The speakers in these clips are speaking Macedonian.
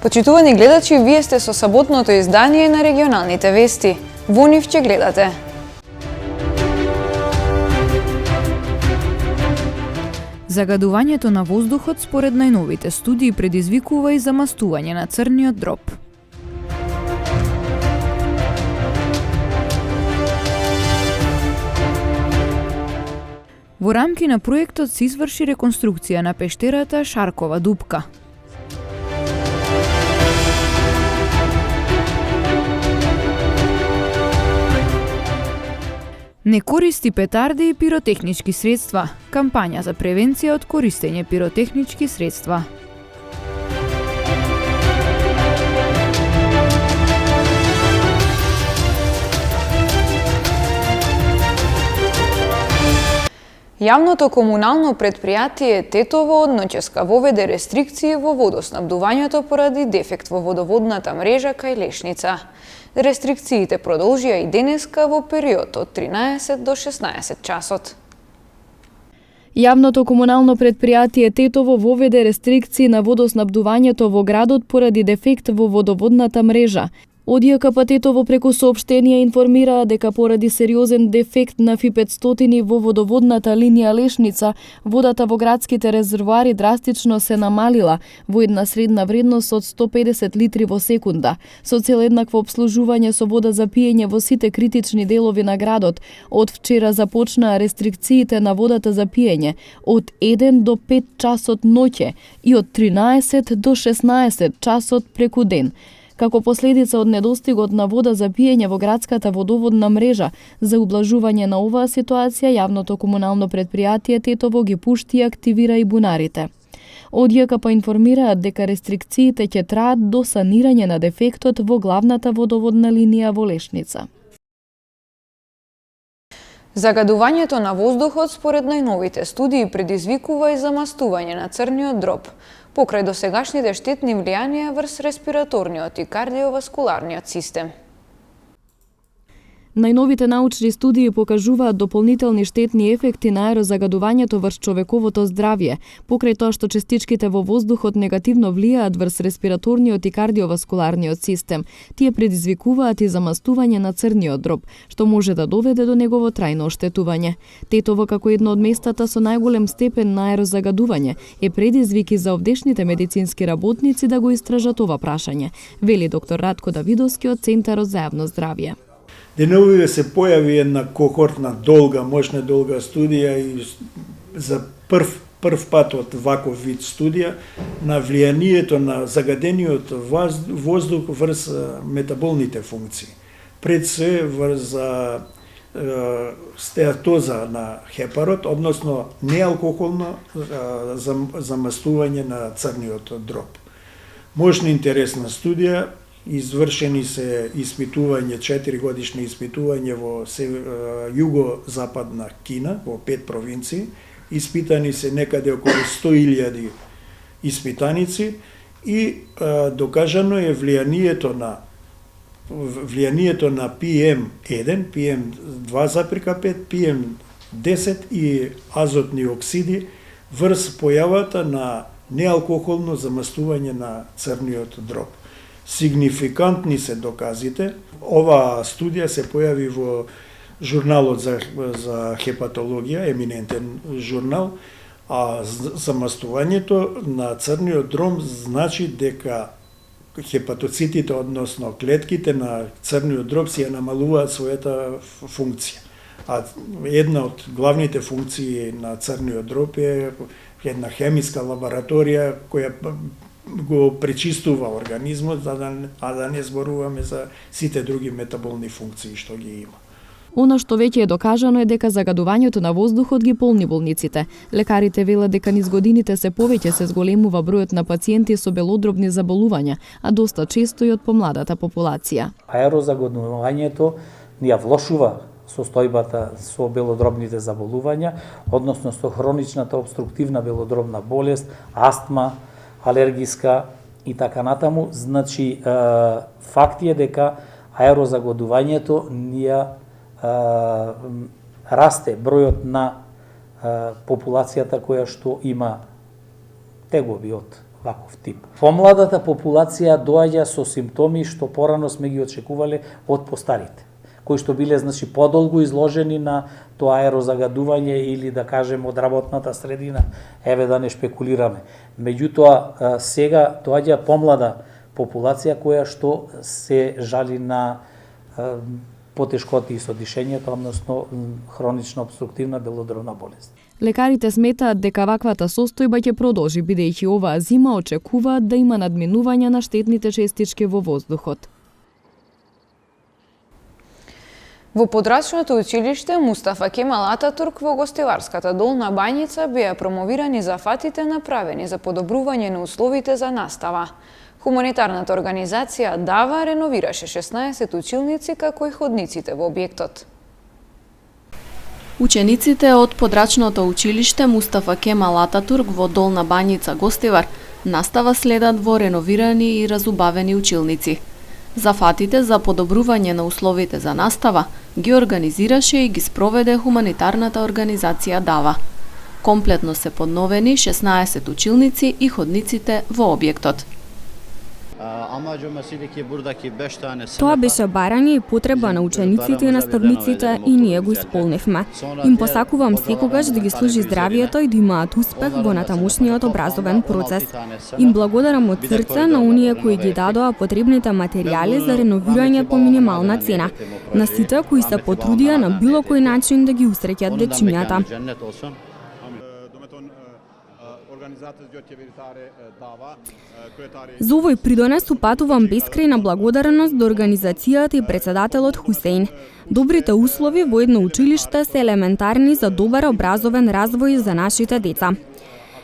Почитувани гледачи, вие сте со саботното издание на регионалните вести. Во нив ќе гледате: загадувањето на воздухот според најновите студии предизвикува и замастување на црниот дроб. Во рамки на проектот се изврши реконструкција на пештерата Шаркова дупка. Не користи петарди и пиротехнички средства. Кампања за превенција од користење пиротехнички средства. Јавното комунално предпријатие Тетово од ноќеска воведе рестрикции во водоснабдувањето поради дефект во водоводната мрежа кај Лешница. Рестрикциите продолжија и денеска во период од 13 до 16 часот. Јавното комунално предпријатие Тетово воведе рестрикции на водоснабдувањето во градот поради дефект во водоводната мрежа. Од ЈКП Тетово преку соопштенија информираа дека поради сериозен дефект на Фи-500 во водоводната линија Лешница, водата во градските резервоари драстично се намалила во една средна вредност од 150 литри во секунда. Со цел еднакво обслужување со вода за пиење во сите критични делови на градот, од вчера започнаа рестрикциите на водата за пиење од 1 до 5 часот ноќе и од 13 до 16 часот преку ден. Како последица од недостигот на вода за пиење во градската водоводна мрежа, за ублажување на оваа ситуација, јавното комунално предпријатие Тетово ги пушти и активира и бунарите. Од ЈКП информираат дека рестрикциите ќе траат до санирање на дефектот во главната водоводна линија во Лешница. Загадувањето на воздухот според најновите студии предизвикува и замастување на црниот дроб, покрај досегашните штетни влијанија врз респираторниот и кардиоваскуларниот систем. Најновите научни студии покажуваат дополнителни штетни ефекти на аерозагадувањето врз човековото здравје, покрај тоа што частичките во воздухот негативно влијаат врз респираторниот и кардиоваскуларниот систем. Тие предизвикуваат и замастување на црниот дроб, што може да доведе до негово трајно оштетување. Тетово, како едно од местата со најголем степен на аерозагадување, е предизвик и за овдешните медицински работници да го истражат ова прашање, вели доктор Радко Давидовски од Центарот за јавно здравје. Деновиве се појави една кохортна мощна долга студија и за прв пат од ваков вид студија на влијанието на загадениот воздух врз метаболните функции. Пред се врз стеатоза на хепарот, односно неалкохолно замастување на црниот дроб. Мощна интересна студија. Извршени се испитување, 4 годишни испитување во југо-западна Кина, во 5 провинции. Испитани се некаде околу 100.000 испитаници и докажано е влијанието на PM1, PM2,5, PM10 и азотни оксиди врз појавата на неалкохолно замастување на црниот дроб. Сигнификантни се доказите. Оваа студија се појави во журналот за хепатологија, еминентен журнал, а замастувањето на црниот дроб значи дека хепатоцитите, односно клетките на црниот дроб си ја намалуваат својата функција. А една од главните функции на црниот дроб е една хемиска лабораторија која го пречистува организмот, а да не зборуваме за сите други метаболни функции што ги има. Она што веќе е докажано е дека загадувањето на воздухот ги полни болниците. Лекарите велат дека низ годините се повеќе се зголемува бројот на пациенти со белодробни заболувања, а доста често и од помладата популација. Аерозагадувањето ја влошува состојбата со белодробните заболувања, односно со хроничната обструктивна белодробна болест, астма, алергиска и така натаму. Значи, факт е дека аерозагадувањето расте бројот на популацијата која што има тегоби од ваков тип. Помладата популација доаѓа со симптоми што порано сме ги очекувале од постарите, кои што биле подолго изложени на тоа аерозагадување или да кажем од работната средина, еве да не шпекулираме. Меѓутоа сега доаѓа помлада популација која што се жали на потешкоти со дишењето, односно хронична обструктивна белодробна болест. Лекарите сметаат дека ваквата состојба ќе продолжи, бидејќи оваа зима очекуваат да има надминување на штетните честички во воздухот. Во подрачното училиште Мустафа Кемал Ататурк во гостиварската Долна Бањица беа промовирани зафатите направени за подобрување на условите за настава. Хуманитарната организација ДАВА реновираше 16 училници како и ходниците во објектот. Учениците од подрачното училиште Мустафа Кемал Ататурк во Долна Бањица Гостивар настава следат во реновирани и разубавени училници. Зафатите за подобрување на условите за настава ги организираше и ги спроведе хуманитарната организација ДАВА. Комплетно се подновени 16 училници и ходниците во објектот. Тоа беше барање и потреба на учениците и наставниците и ние го исполнивме. Им посакувам секогаш да ги служи здравието и да имаат успех во натамошниот образовен процес. Им благодарам од срце на оние кои ги дадоа потребните материјали за реновирање по минимална цена. На сите кои се потрудија на било кој начин да ги усреќат дечињата. За овој придонес упатувам бескрајна благодарност до организацијата и председателот Хусеин. Добрите услови во едно училиште се елементарни за добар образовен развој за нашите деца.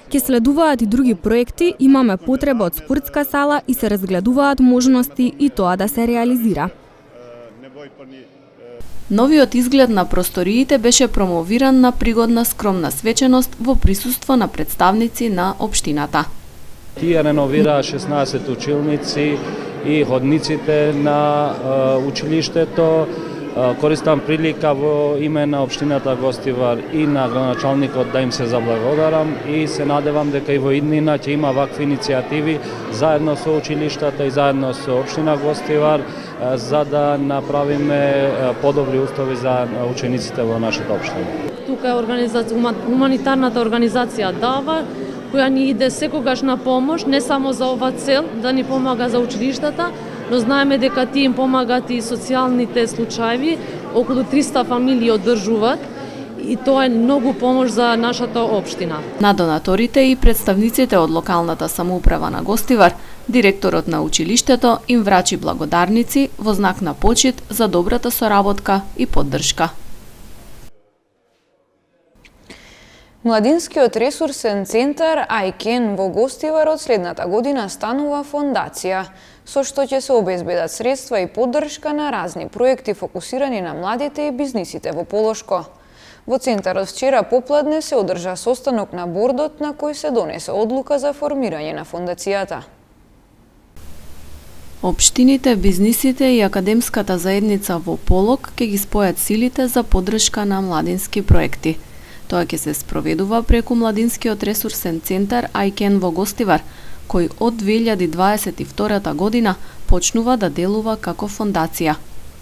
Ке следуваат и други проекти, имаме потреба од спортска сала и се разгледуваат можности и тоа да се реализира. Новиот изглед на просториите беше промовиран на пригодна скромна свеченост во присуство на представници на општината. Тие реновираа 16 училници и ходниците на училиштето. Користам прилика во име на општината Гостивар и на градоначалникот да им се заблагодарам и се надевам дека и во иднина ќе има вакви иницијативи заедно со училиштата и заедно со општина Гостивар за да направиме подобри услови за учениците во нашата општина. Тука е хуманитарната организација ДАВА, која ни иде секогаш на помош, не само за ова цел, да ни помага за училиштата, но знаеме дека тие им помагат и социјалните случаи, околу 300 фамилии одржуваат и тоа е многу помош за нашата општина. На донаторите и представниците од локалната самоуправа на Гостивар, директорот на училиштето им врачи благодарници во знак на почит за добрата соработка и поддршка. Младинскиот ресурсен центар Ајкен во Гостивар од следната година станува фондација, со што ќе се обезбедат средства и поддршка на разни проекти фокусирани на младите и бизнисите во Полошко. Во центарот вчера попладне се одржа состанок на бордот на кој се донесе одлука за формирање на фондацијата. Општините, бизнисите и академската заедница во Полок ќе ги спојат силите за поддршка на младински проекти. Тоа ќе се спроведува преку Младинскиот ресурсен центар Ајкен во Гостивар, кој од 2022 година почнува да делува како фондација.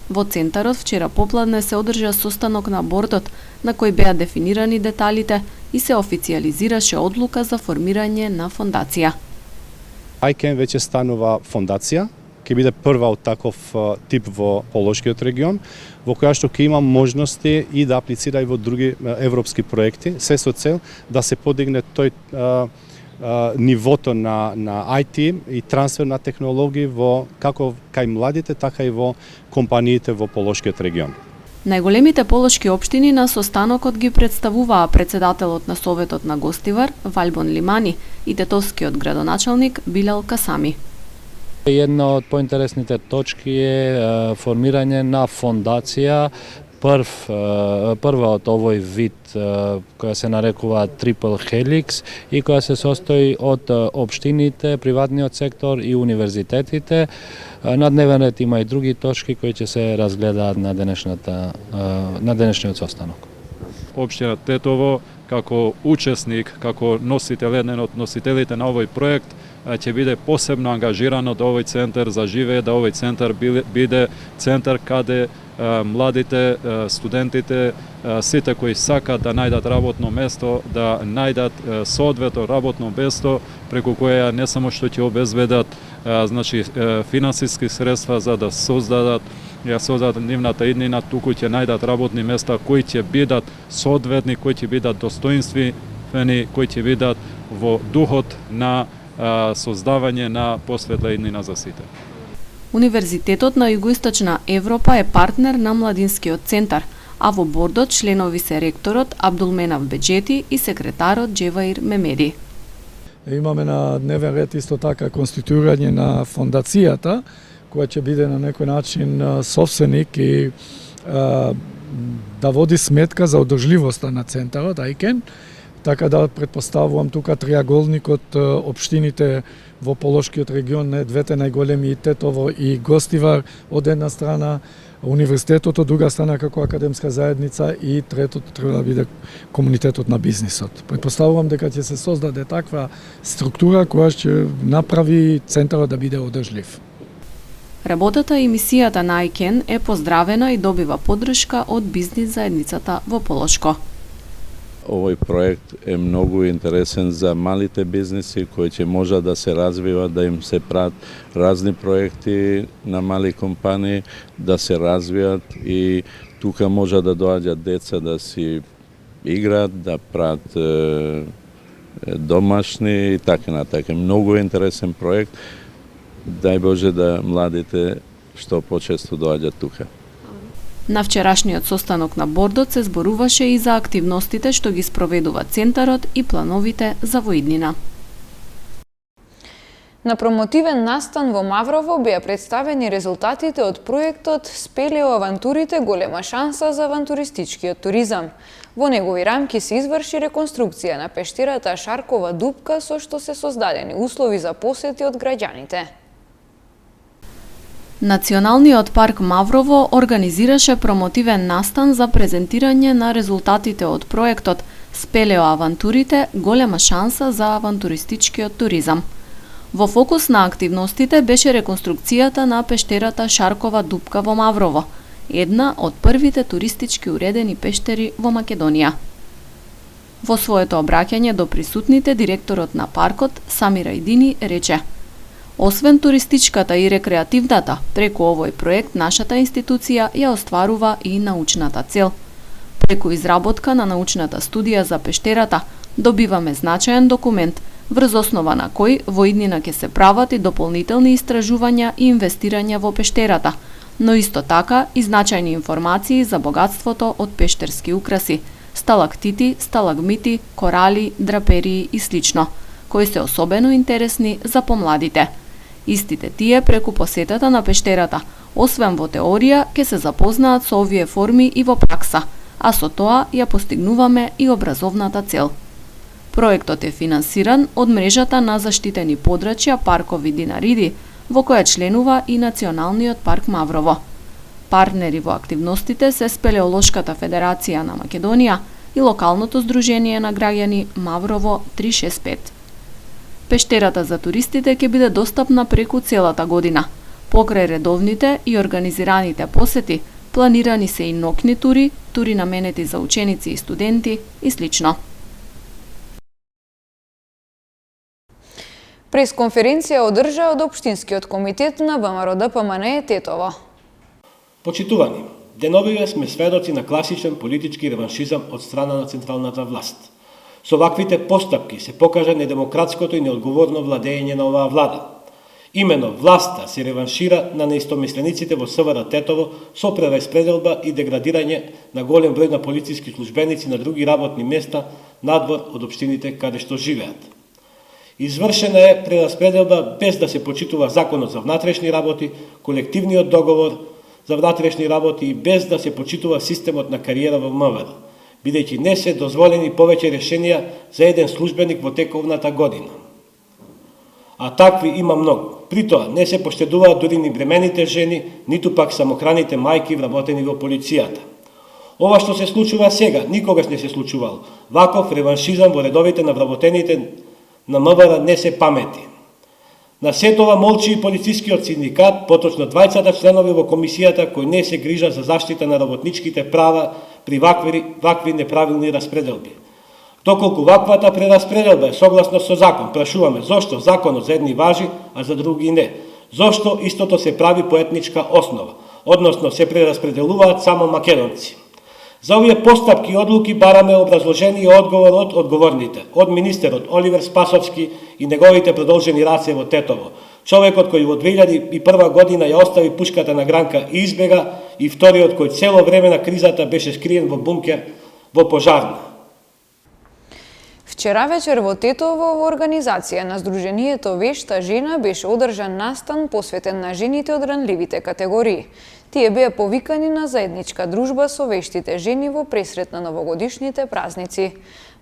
Во центарот вчера попладне се одржа состанок на бордот на кој беа дефинирани деталите и се официјализираше одлука за формирање на фондација. Ајкен веќе станува фондација, ќе биде прва од таков тип во Полошкиот регион, во која што ќе има можности и да аплицира и во други европски проекти, се со цел да се подигне тој нивото на IT и трансфер на технологии во како кај младите, така и во компаниите во Полошкиот регион. Најголемите полошки општини на состанокот ги представуваа председателот на Советот на Гостивар, Валбон Лимани, и тетовскиот градоначалник Билал Касами. Една од поинтересните точки е формирање на фондација, прва од овој вид која се нарекува Triple Helix и која се состои од општините, приватниот сектор и универзитетите. На дневен ред има и други точки кои ќе се разгледаат на денешниот состанок. Општина Тетово како учесник, како носител, еден од носителите на овој проект, ќе биде посебно ангажиран од овој центар за живее, да овој центар биде центар каде младите, студентите, сите кои сакат да најдат работно место, да најдат соодветно работно место преку кое не само што ќе обезбедат значи финансиски средства за да создадат нивната иднина, туку ќе најдат работни места кои ќе бидат соодветни, кои ќе бидат достоинствени, кои ќе бидат во духот на создавање на посветла иднина за сите. Универзитетот на Југоисточна Европа е партнер на Младинскиот центар, а во бордот членови се ректорот Абдулменав Беџети и секретарот Џеваир Мемеди. Имаме на дневен ред исто така конституирање на фондацијата, која ќе биде на некој начин собственик и да води сметка за одржливоста на центарот АјКЕН, така да предпоставувам тука триаголникот општините во Полошкиот регион, двете најголеми, и Тетово и Гостивар од една страна, универзитетот од друга страна како академска заедница и третото треба да биде комунитетот на бизнисот. Предпоставувам дека ќе се создаде таква структура која ќе направи центарот да биде одржлив. Работата и мисијата на АјКЕН е поздравена и добива поддршка од бизнис заедницата во Полошко. Овој проект е многу интересен за малите бизниси кои ќе можат да се развиват, да им се прават разни проекти на мали компании, да се развијат и тука може да доаѓаат деца да си играат, да прават домашни и така натака. Многу интересен проект. Дај Боже да младите што почесто доаѓаат тука. На вчерашниот состанок на бордот се зборуваше и за активностите што ги спроведува центарот и плановите за воиднина. На промотивен настан во Маврово беа представени резултатите од проектот Спелео авантурите, голема шанса за авантуристичкиот туризам. Во негови рамки се изврши реконструкција на пештерата Шаркова дупка со што се создадени услови за посети од граѓаните. Националниот парк Маврово организираше промотивен настан за презентирање на резултатите од проектот Спелео авантурите, голема шанса за авантуристичкиот туризам. Во фокус на активностите беше реконструкцијата на пештерата Шаркова дупка во Маврово, една од првите туристички уредени пештери во Македонија. Во своето обраќање до присутните, директорот на паркот Самир Ајдини рече: освен туристичката и рекреативната, преку овој проект нашата институција ја остварува и научната цел. Преку изработка на научната студија за пештерата, добиваме значаен документ, врз основа на кој во иднина ќе се прават и дополнителни истражувања и инвестирања во пештерата, но исто така и значајни информации за богатството од пештерски украси, сталактити, сталагмити, корали, драперии и слично, кои се особено интересни за помладите. Истите тие преку посетата на пештерата, освен во теорија, ќе се запознаат со овие форми и во пракса, а со тоа ја постигнуваме и образовната цел. Проектот е финансиран од мрежата на заштитени подрачја паркови Динариди, во која членува и Националниот парк Маврово. Партнери во активностите се Спелеолошката федерација на Македонија и локалното здружение на граѓани Маврово 365. Пештерата за туристите ќе биде достапна преку целата година. Покрај редовните и организираните посети, планирани се и ноќни тури, тури наменети за ученици и студенти и слично. Пресконференција одржа од Општинскиот комитет на ВМРО-ДПМН Тетово. Почитувани, деновиве сме сведоци на класичен политички реваншизам од страна на централната власт. Со ваквите постапки се покажа недемократското и неодговорно владење на оваа влада. Имено власта се реваншира на неистомислениците во СВР Тетово со прераспределба и деградирање на голем број на полициски службеници на други работни места надвор од општините каде што живеат. Извршена е прераспределба без да се почитува законот за внатрешни работи, колективниот договор за внатрешни работи и без да се почитува системот на кариера во МВР, бидејќи не се дозволени повеќе решенија за еден службеник во тековната година. А такви има многу. При тоа не се поштедуваат дури ни бремените жени, ниту пак самохраните мајки вработени во полицијата. Ова што се случува сега, никогаш не се случувало. Ваков реваншизам во редовите на вработените на МВР не се памети. На сетова молчи и полицискиот синдикат, поточно 20 членови во комисијата кои не се грижа за заштита на работничките права при вакви неправилни распределби. Доколку ваквата прераспределба е согласно со закон, прашуваме зошто законот за едни важи, а за други не? Зошто истото се прави по етничка основа, односно се прераспределуваат само македонци? За овие постапки и одлуки бараме образложение и одговор од одговорните, од министерот Оливер Спасовски и неговите продолжени раце во Тетово, човекот кој во 2001 година ја остави пушката на Гранка и избега, и вториот кој цело време на кризата беше скриен во бункер во Пожарна. Вчера вечер во Тетово во организација на Сдруженијето Вешта жена беше одржан настан посветен на жените од ранливите категории. Тие беа повикани на заедничка дружба со вештите жени во пресрет на новогодишните празници.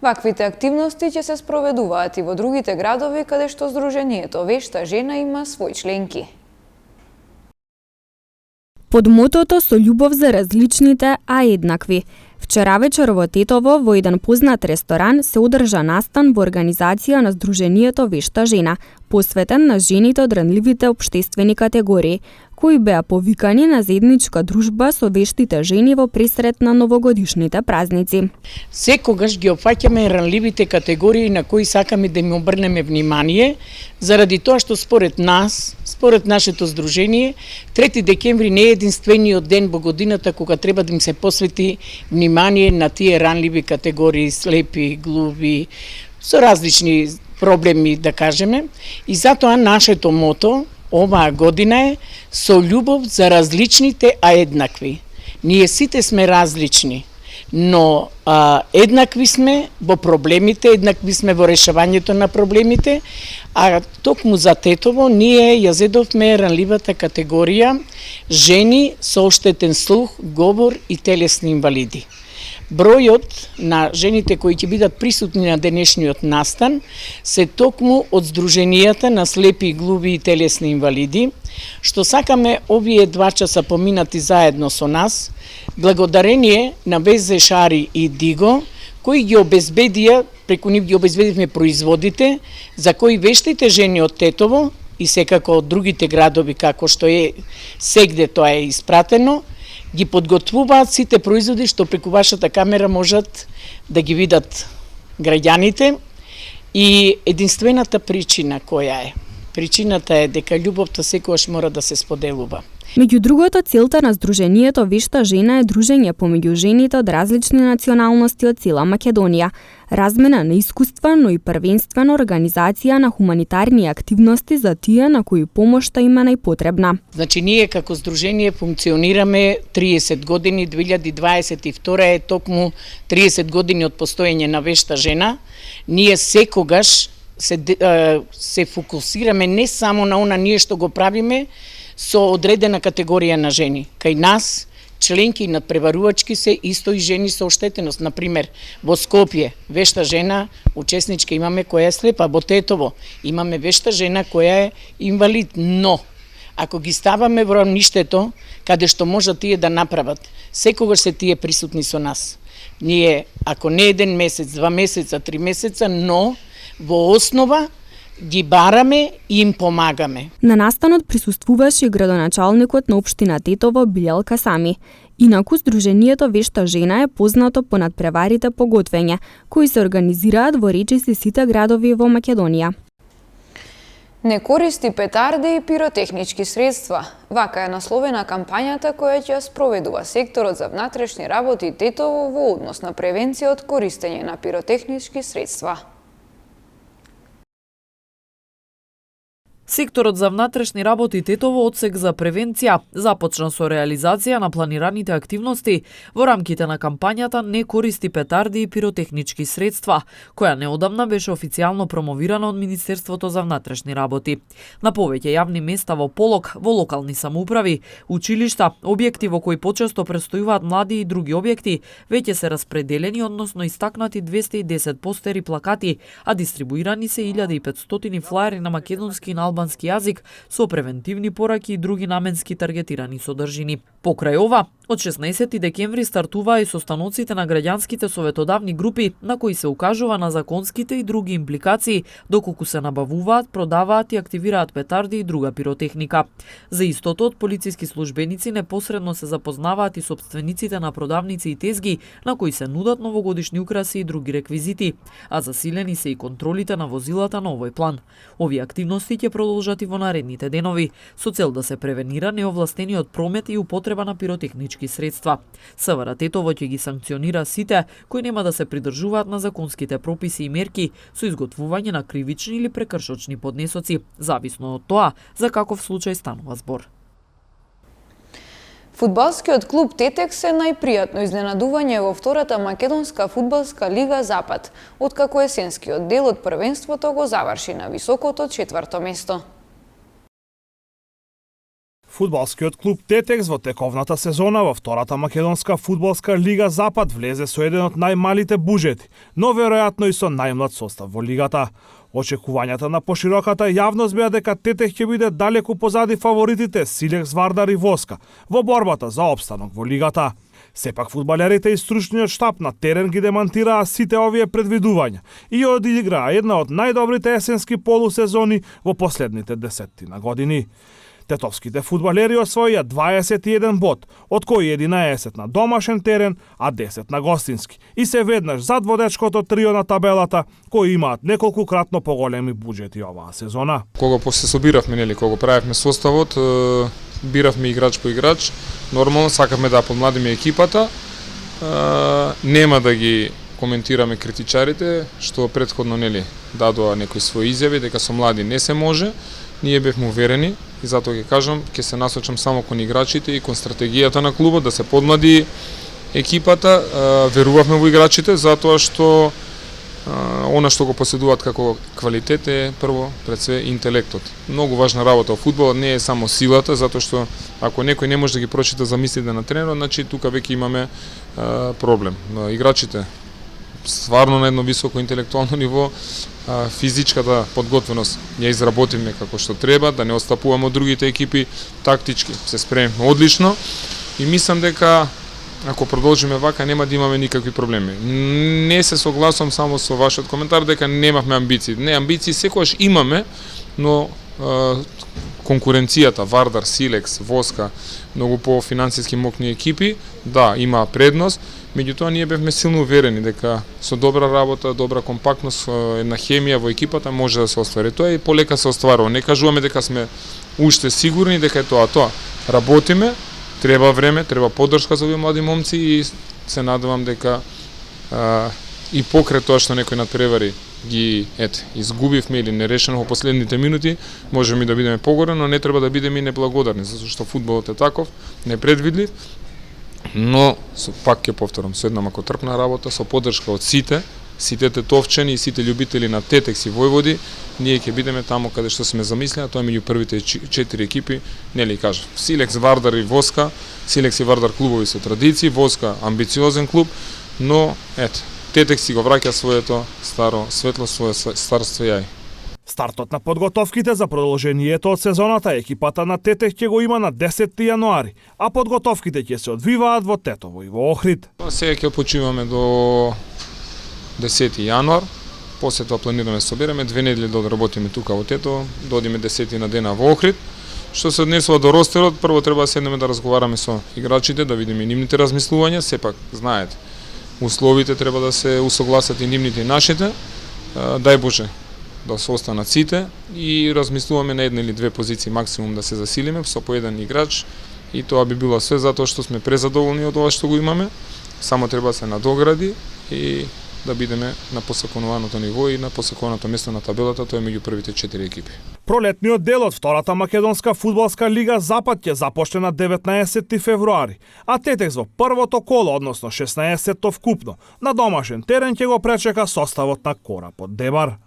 Ваквите активности ќе се спроведуваат и во другите градови каде што Сдруженијето Вешта жена има своји членки. Под мотото со љубов за различните, а еднакви. Вчера вечер во Тетово во еден познат ресторан се одржа настан во организација на Сдруженијето Вешта жена, посветен на жените од ранливите општествени категории, кои беа повикани на заедничка дружба со вештите жени во пресрет на новогодишните празници. Секогаш ги опфаќаме ранливите категории на кои сакаме да им обрнеме внимание, заради тоа што според нас, според нашето здружение, 3 декември не е единствениот ден во годината кога треба да им се посвети внимание на тие ранливи категории, слепи, глуви, со различни проблеми, да кажеме, и затоа нашето мото оваа година е со љубов за различните, а еднакви. Ние сите сме различни, но еднакви сме во проблемите, еднакви сме во решавањето на проблемите, а токму за Тетово ние ја зедовме ранливата категорија жени со оштетен слух, говор и телесни инвалиди. Бројот на жените кои ќе бидат присутни на денешниот настан се токму од Сдруженијата на слепи, глуви и телесни инвалиди, што сакаме овие 2 часа поминати заедно со нас, благодарение на Везе Шари и Диго, кои ги обезбедија, преку нив ги обезбедивме производите, за кои вештите жени од Тетово и секако од другите градови, како што е сегде тоа е испратено, ги подготвуваат сите производи што преку вашата камера можат да ги видат граѓаните. И единствената причина која е? Причината е дека љубовта секогаш мора да се споделува. Меѓу другото, целта на Сдруженијето Вешта жена е дружење помеѓу жените од различни националности од цела Македонија, размена на искуства, но и првенствено организација на хуманитарни активности за тие на кои помошта има најпотребна. Значи, ние како Сдружение функционираме 30 години, 2022 е токму 30 години од постоење на Вешта жена. Ние секогаш се фокусираме не само на она ние што го правиме, со одредена категорија на жени. Кај нас, членки и надпреварувачки се исто и жени со оштетеност. Например, во Скопје, Вешта жена, учесничка имаме која е слепа, во Тетово имаме Вешта жена која е инвалид, но ако ги ставаме во равништето, каде што можат тие да направат, секогаш се тие присутни со нас. Ние, ако не 1 месец, 2 месеца, 3 месеца, но во основа ги бараме и им помагаме. На настанот присуствуваше и градоначалникот на општина Тетово Билјалка Сами. Инаку Сдруженијето Вешта жена е познато по надпреварите по готвење, кои се организираат во речиси сите градови во Македонија. Не користи петарди и пиротехнички средства. Вака е насловена кампањата која ќе спроведува секторот за внатрешни работи Тетово во однос на превенција од користење на пиротехнички средства. Секторот за внатрешни работи Тетово одсек за превенција започна со реализација на планираните активности во рамките на кампањата Не користи петарди и пиротехнички средства, која неодамна беше официјално промовирана од Министерството за внатрешни работи. На повеќе јавни места во Полок, во локални самоуправи, училишта, објекти во кои почесто престојуваат млади и други објекти, веќе се распределени, односно истакнати 210 постери плакати, а дистрибуирани се 1500 флаери на македонски и на албански јазик со превентивни пораки и други наменски таргетирани содржини. Покрај ова, од 16 декември стартуваа и состаноците на граѓанските советодавни групи на кои се укажува на законските и други импликации доколку се набавуваат, продаваат и активираат петарди и друга пиротехника. За истото од полициски службеници непосредно се запознаваат и собствениците на продавници и тезги на кои се нудат новогодишни украси и други реквизити, а засилени се и контролите на возилата на овој план. Овие активности ќе продолжат и во наредните денови со цел да се превенира неовластениот промет и употреба на пиротехнички средства. СВР Тетово ќе ги санкционира сите кои нема да се придржуваат на законските прописи и мерки со изготвување на кривични или прекршочни поднесоци, зависно од тоа за каков случај станува збор. Фудбалскиот клуб Тетекс е најпријатно изненадување во втората македонска фудбалска лига Запад, откако есенскиот дел од првенството го заврши на високото 4-то место. Фудбалскиот клуб Тетекс во тековната сезона во втората македонска фудбалска лига Запад влезе со еден од најмалите буџети, но веројатно и со најмлад состав во лигата. Очекувањата на пошироката јавност беа дека Тетекс ќе биде далеку позади фаворитите Силекс, Вардар и Воска во борбата за опстанок во лигата. Сепак фудбалерите и стручниот штаб на терен ги демантираа сите овие предвидувања и одиграа една од најдобрите есенски полусезони во последните 10 години. Тетовските фудбалери освоија 21 бод, од кои 11 на домашен терен, а 10 на гостински, и се веднаш зад водечкото трио на табелата, кои имаат неколкукратно поголеми буџети оваа сезона. Кога после собиравме, кога правевме составот, биравме играч по играч, нормално сакавме да помладиме екипата, нема да ги коментираме критичарите, што претходно дадоа некои своји изјави дека со млади не се може. Ние бевме уверени и затоа ќе кажам, ќе се насочам само кон играчите и кон стратегијата на клубот да се подмлади екипата. Верувавме во играчите затоа што она што го поседуваат како квалитет е прво пред све интелектот. Многу важна работа во фудбалот не е само силата, затоа што ако некој не може да ги прочита замислите на тренерот, значи тука веќе имаме проблем. Играчите стварно на едно високо интелектуално ниво, физичката подготвеност ја изработиме како што треба, да не отстапуваме од другите екипи, тактички се спремиме одлично и мислам дека ако продолжиме вака нема да имаме никакви проблеми. Не се согласувам само со вашиот коментар дека немавме амбиции. Не, амбиции секогаш имаме, но конкуренцијата, Вардар, Силекс, Воска, многу по финансиски мокни екипи, да, има предност. Меѓутоа ние бевме силно уверени дека со добра работа, добра компактност, една хемија во екипата може да се оствари. Тоа и полека се остварува. Не кажуваме дека сме уште сигурни дека е тоа. Работиме, треба време, треба поддршка за овие млади момци и се надевам дека и покрај тоа што некој надпревари ги изгубивме или нерешено во последните минути, можеме да бидеме погоре, но не треба да бидеме и неблагодарни, затоа што фудбалот е таков, непредвидлив. Но пак ќе повторам, со една макотрпна работа, со поддршка од сите тетовчани и сите љубители на Тетекс и Војводи, ние ќе бидеме таму каде што сме замислени, а тоа е меѓу првите 4 екипи, нели кажам, Силекс, Вардар и Воска, Силекс и Вардар клубови со традиции, Воска амбициозен клуб, но Тетекс си го враќа своето старо светло, свое старство јај. Стартот на подготовките за продолжението од сезоната екипата на Тетекс ќе го има на 10 јануари, а подготовките ќе се одвиваат во Тетово и во Охрид. Сега ќе почиваме до 10 јануар, после тоа планираме да собереме 2 недели да одработиме тука во Тетово, да одиме 10 на дена во Охрид. Што се однесува до ростерот, прво треба да седнеме да разговараме со играчите, да видиме нивните размислувања, сепак знаете, условите треба да се усогласат и нивните и нашите. Дај Боже да се останат сите и размислуваме на една или две позиции максимум да се засилиме со по еден играч и тоа би било све затоа што сме презадоволни од ова што го имаме. Само треба да се надогради и да бидеме на посакуваното ниво и на посакуваното место на табелата, тоа е меѓу првите 4 екипи. Пролетниот дел од втората македонска фудбалска лига Запад ќе започне на 19 февруари, а Тетекс во првото коло, односно 16-то вкупно, на домашен терен ќе го пречека составот на Корапот Дебар.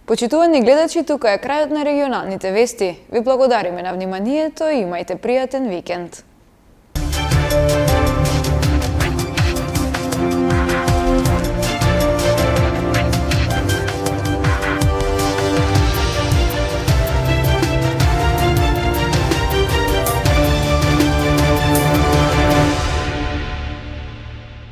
Почитувани гледачи, тука е крајот на регионалните вести. Ви благодариме на вниманието и имајте пријатен викенд.